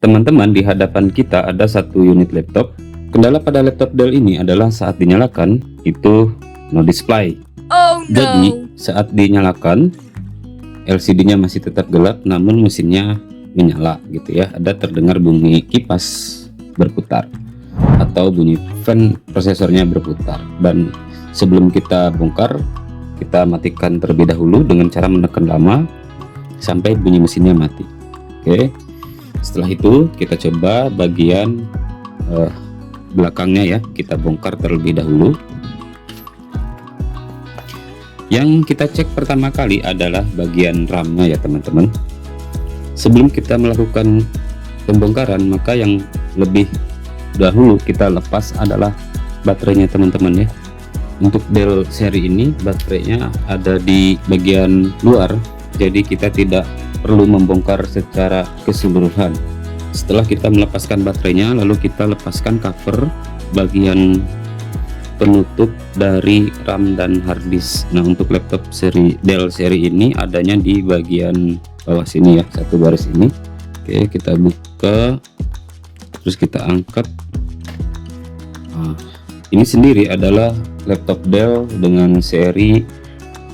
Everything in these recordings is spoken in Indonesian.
Teman-teman, di hadapan kita ada satu unit laptop. Kendala pada laptop Dell ini adalah saat dinyalakan itu no display. Oh no. Jadi saat dinyalakan LCD-nya masih tetap gelap, namun mesinnya menyala gitu ya. Ada terdengar bunyi kipas berputar atau bunyi fan prosesornya berputar. Dan sebelum kita bongkar, kita matikan terlebih dahulu dengan cara menekan lama sampai bunyi mesinnya mati. Oke. Setelah itu kita coba bagian belakangnya ya, kita bongkar terlebih dahulu. Yang kita cek pertama kali adalah bagian RAM-nya ya teman-teman. Sebelum kita melakukan pembongkaran, maka yang lebih dahulu kita lepas adalah baterainya teman-teman ya. Untuk Dell seri ini baterainya ada di bagian luar, jadi kita tidak perlu membongkar secara keseluruhan. Setelah kita melepaskan baterainya, lalu kita lepaskan cover bagian penutup dari RAM dan harddisk. Nah, untuk laptop seri Dell seri ini adanya di bagian bawah sini ya, satu baris ini. Oke, kita buka, terus kita angkat. Nah, ini sendiri adalah laptop Dell dengan seri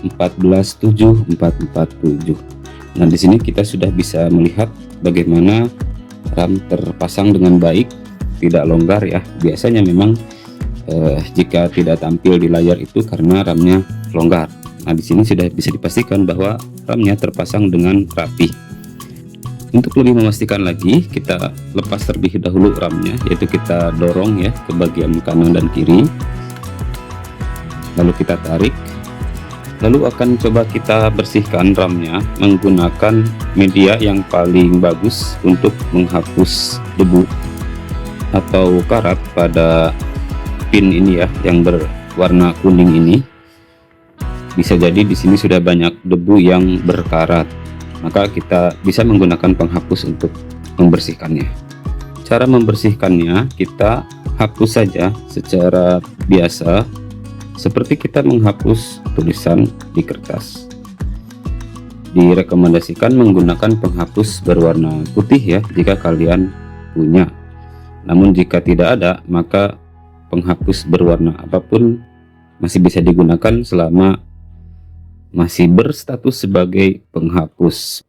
14747. Nah, di sini kita sudah bisa melihat bagaimana RAM terpasang dengan baik, tidak longgar ya. Biasanya memang jika tidak tampil di layar itu karena RAM-nya longgar. Nah, di sini sudah bisa dipastikan bahwa RAM-nya terpasang dengan rapi. Untuk lebih memastikan lagi, kita lepas terlebih dahulu RAM-nya, yaitu kita dorong ya ke bagian kanan dan kiri. Lalu kita tarik. Lalu akan coba kita bersihkan RAM-nya menggunakan media yang paling bagus untuk menghapus debu atau karat pada pin ini ya, yang berwarna kuning ini. Bisa jadi di sini sudah banyak debu yang berkarat, maka kita bisa menggunakan penghapus untuk membersihkannya. Cara membersihkannya, kita hapus saja secara biasa seperti kita menghapus tulisan di kertas. Direkomendasikan menggunakan penghapus berwarna putih ya jika kalian punya. Namun jika tidak ada, maka penghapus berwarna apapun masih bisa digunakan selama masih berstatus sebagai penghapus.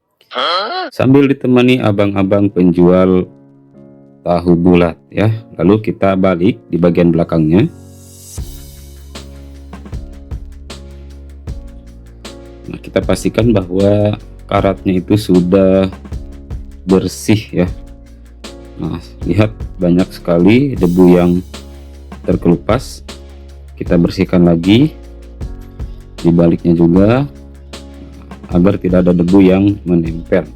Sambil ditemani abang-abang penjual tahu bulat ya. Lalu kita balik di bagian belakangnya. Nah, kita pastikan bahwa karatnya itu sudah bersih ya. Nah, lihat banyak sekali debu yang terkelupas. Kita bersihkan lagi di baliknya juga agar tidak ada debu yang menempel.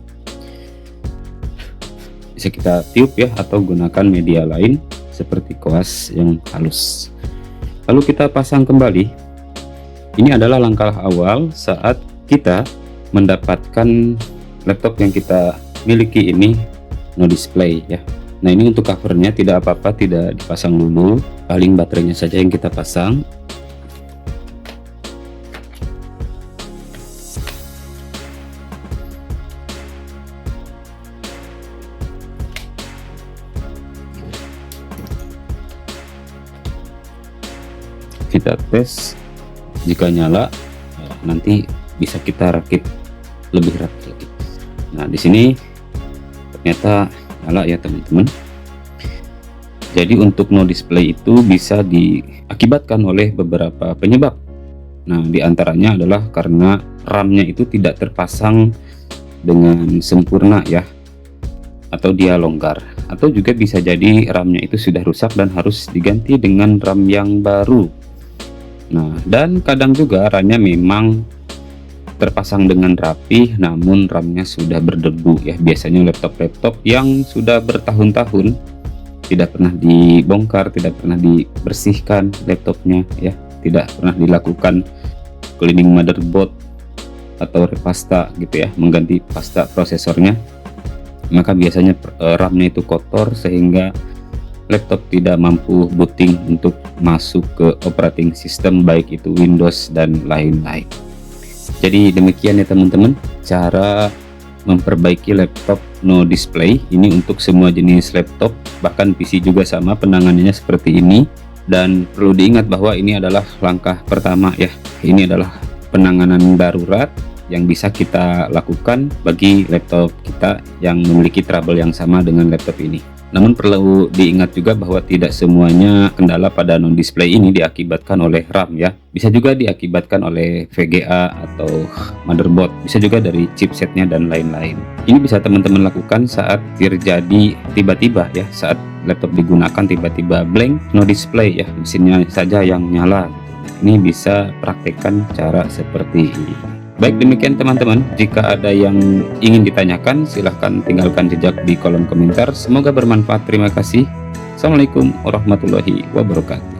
Bisa kita tiup ya, atau gunakan media lain seperti koas yang halus. Lalu kita pasang kembali. Ini adalah langkah awal saat kita mendapatkan laptop yang kita miliki ini no display ya. Nah, ini untuk covernya tidak apa-apa, tidak dipasang dulu, paling baterainya saja yang kita pasang. Kita tes, jika nyala nanti bisa kita rakit lebih rapi lagi. Nah, di sini ternyata nyala ya teman-teman. Jadi untuk no display itu bisa diakibatkan oleh beberapa penyebab. Nah, diantaranya adalah karena RAM-nya itu tidak terpasang dengan sempurna ya, atau dia longgar, atau juga bisa jadi RAM-nya itu sudah rusak dan harus diganti dengan RAM yang baru. Nah, dan kadang juga RAM-nya memang terpasang dengan rapi, namun RAM-nya sudah berdebu ya. Biasanya laptop-laptop yang sudah bertahun-tahun tidak pernah dibongkar, tidak pernah dibersihkan laptopnya ya, tidak pernah dilakukan cleaning motherboard atau repasta gitu ya, mengganti pasta prosesornya, maka biasanya RAM-nya itu kotor sehingga laptop tidak mampu booting untuk masuk ke operating system, baik itu Windows dan lain-lain. Jadi demikian ya teman-teman, cara memperbaiki laptop no display. Ini untuk semua jenis laptop, bahkan PC juga sama penanganannya seperti ini. Dan perlu diingat bahwa ini adalah langkah pertama ya. Ini adalah penanganan darurat yang bisa kita lakukan bagi laptop kita yang memiliki trouble yang sama dengan laptop ini. Namun perlu diingat juga bahwa tidak semuanya kendala pada non display ini diakibatkan oleh RAM ya. Bisa juga diakibatkan oleh VGA atau motherboard, bisa juga dari chipsetnya dan lain-lain. Ini bisa teman-teman lakukan saat terjadi tiba-tiba ya, saat laptop digunakan tiba-tiba blank no display ya, mesinnya saja yang nyala. Ini bisa praktekkan cara seperti ini. Baik, demikian teman-teman. Jika ada yang ingin ditanyakan, silahkan tinggalkan jejak di kolom komentar. Semoga bermanfaat. Terima kasih. Assalamualaikum warahmatullahi wabarakatuh.